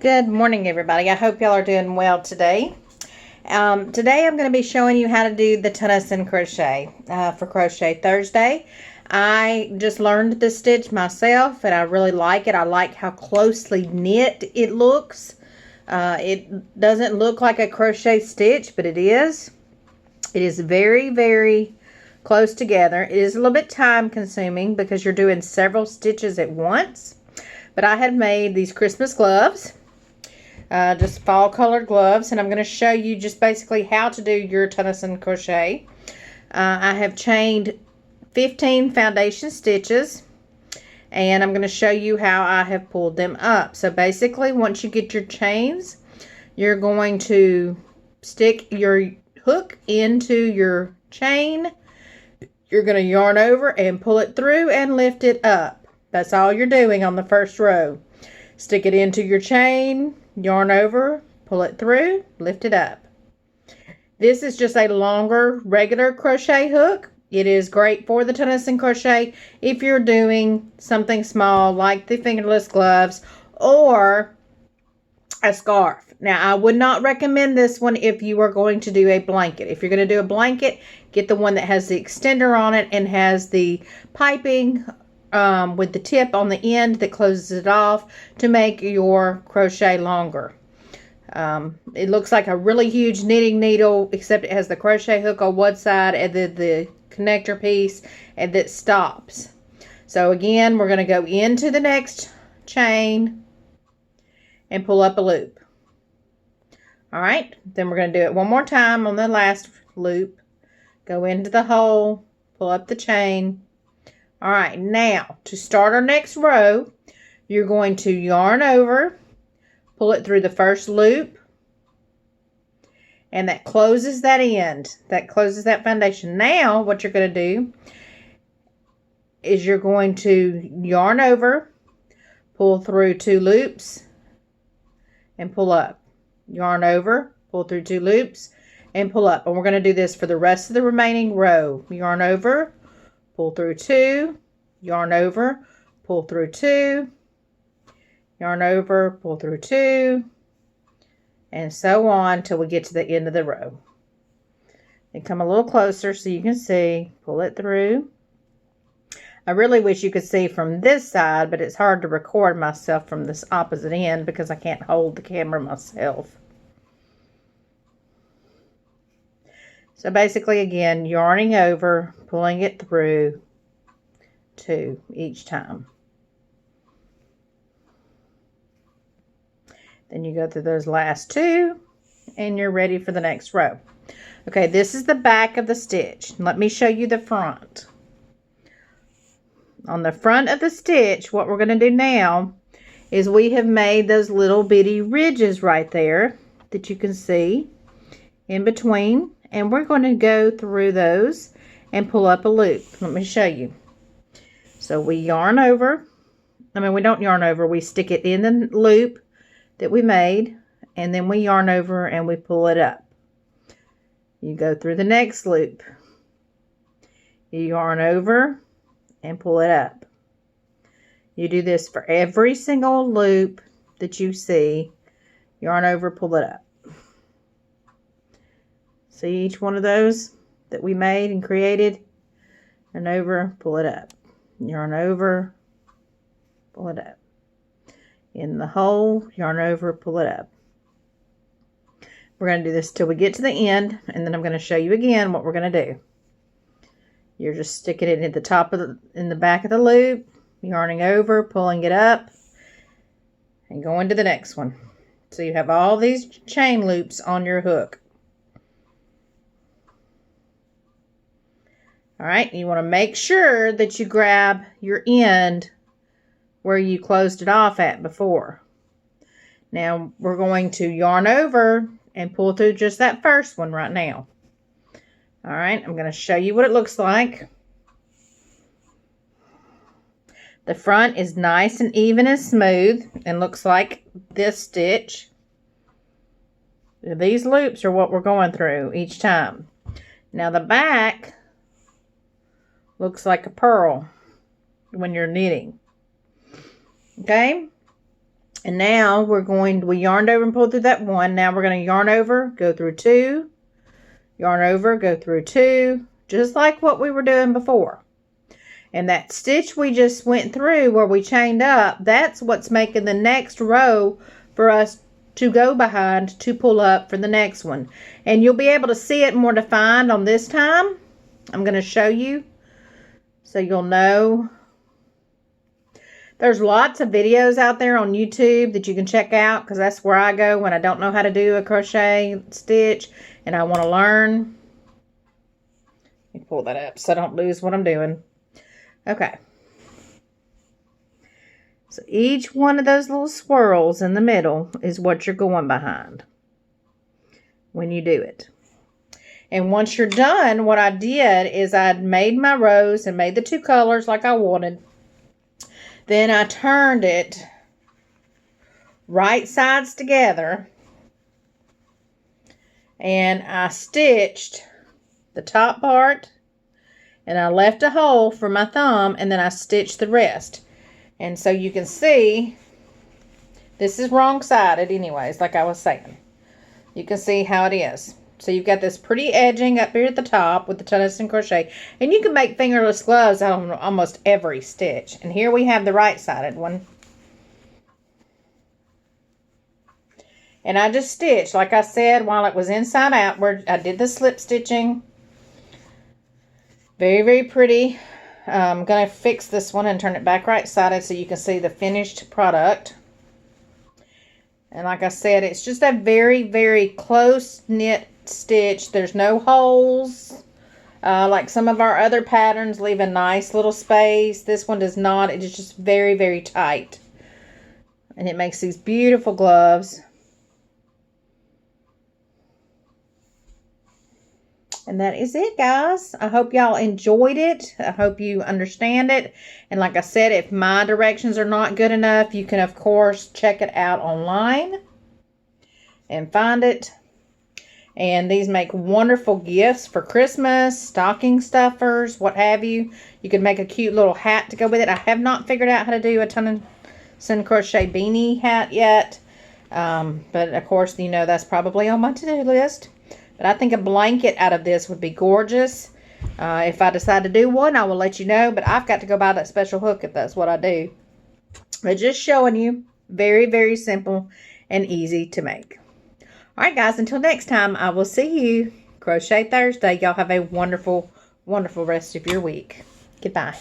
Good morning, everybody. I hope y'all are doing well today. Today I'm going to be showing you how to do the Tunisan crochet for Crochet Thursday. I just learned this stitch myself and I really like it. I like how closely knit it looks. It doesn't look like a crochet stitch, but it is. It is very, very close together. It is a little bit time consuming because you're doing several stitches at once. But I had made these Christmas gloves. Just fall colored gloves, and I'm going to show you just basically how to do your Tunisan crochet. I have chained 15 foundation stitches, and I'm going to show you how I have pulled them up. So basically, once you get your chains, you're going to stick your hook into your chain. You're going to yarn over and pull it through and lift it up. That's all you're doing on the first row. Stick it into your chain, yarn over, pull it through, lift it up. This is just a longer regular crochet hook. It is great for the Tunisan crochet if you're doing something small like the fingerless gloves or a scarf. Now, I would not recommend this one if you are going to do a blanket. If you're going to do a blanket, get the one that has the extender on it and has the piping with the tip on the end that closes it off to make your crochet longer. It looks like a really huge knitting needle, except it has the crochet hook on one side and then the connector piece, and that stops. So again, we're going to go into the next chain and pull up a loop. All right, then we're going to do it one more time on the last loop. Go into the hole, pull up the chain. All right, now to start our next row, you're going to yarn over, pull it through the first loop, and that closes that end. That closes that foundation. Now, what you're going to do is you're going to yarn over, pull through 2 loops, and pull up. Yarn over, pull through 2 loops, and pull up. And we're going to do this for the rest of the remaining row. Yarn over, pull through 2, yarn over, pull through 2, yarn over, pull through 2, and so on till we get to the end of the row. And come a little closer so you can see, pull it through. I really wish you could see from this side, but it's hard to record myself from this opposite end because I can't hold the camera myself. So basically, again, yarning over, pulling it through 2 each time. Then you go through those last 2 and you're ready for the next row. Okay, this is the back of the stitch. Let me show you the front. On the front of the stitch, what we're going to do now is we have made those little bitty ridges right there that you can see in between. And we're going to go through those and pull up a loop. Let me show you. So we yarn over. We don't yarn over. We stick it in the loop that we made. And then we yarn over and we pull it up. You go through the next loop. You yarn over and pull it up. You do this for every single loop that you see. Yarn over, pull it up. See each one of those that we made and created? Yarn over, pull it up. Yarn over, pull it up. In the hole, yarn over, pull it up. We're going to do this till we get to the end, and then I'm going to show you again what we're going to do. You're just sticking it at the top of in the back of the loop, yarning over, pulling it up, and going to the next one. So you have all these chain loops on your hook. All right, you want to make sure that you grab your end where you closed it off at before. Now, we're going to yarn over and pull through just that first one right now. All right, I'm going to show you what it looks like. The front is nice and even and smooth and looks like this stitch. These loops are what we're going through each time. Now the back looks like a pearl when you're knitting. Okay, And now we yarned over and pulled through that 1. Now we're going to yarn over, go through 2, yarn over, go through 2, just like what we were doing before. And that stitch we just went through where we chained up, that's what's making the next row for us to go behind to pull up for the next one. And you'll be able to see it more defined on this time. I'm going to show you so you'll know. There's lots of videos out there on YouTube that you can check out, because that's where I go when I don't know how to do a crochet stitch and I want to learn. Let me pull that up so I don't lose what I'm doing. Okay. So each one of those little swirls in the middle is what you're going behind when you do it. And once you're done, what I did is I made my rows and made the 2 colors like I wanted. Then I turned it right sides together and I stitched the top part and I left a hole for my thumb, and then I stitched the rest. And so you can see this is wrong sided anyways, like I was saying. You can see how it is. So you've got this pretty edging up here at the top with the Tunisan crochet. And you can make fingerless gloves out of almost every stitch. And here we have the right-sided one. And I just stitched, like I said, while it was inside out, where I did the slip stitching. Very, very pretty. I'm going to fix this one and turn it back right-sided so you can see the finished product. And like I said, it's just a very, very close-knit stitch. There's no holes like some of our other patterns leave a nice little space. This one does not. It is just very, very tight, and it makes these beautiful gloves. And that is it, guys. I hope y'all enjoyed it. I hope you understand it. And like I said, if my directions are not good enough, you can of course check it out online and find it. And these make wonderful gifts for Christmas, stocking stuffers, what have you. You can make a cute little hat to go with it. I have not figured out how to do a Tunisan crochet beanie hat yet. But of course, you know, that's probably on my to-do list. But I think a blanket out of this would be gorgeous. If I decide to do one, I will let you know. But I've got to go buy that special hook if that's what I do. But just showing you, very, very simple and easy to make. Alright guys, until next time, I will see you Crochet Thursday. Y'all have a wonderful, wonderful rest of your week. Goodbye.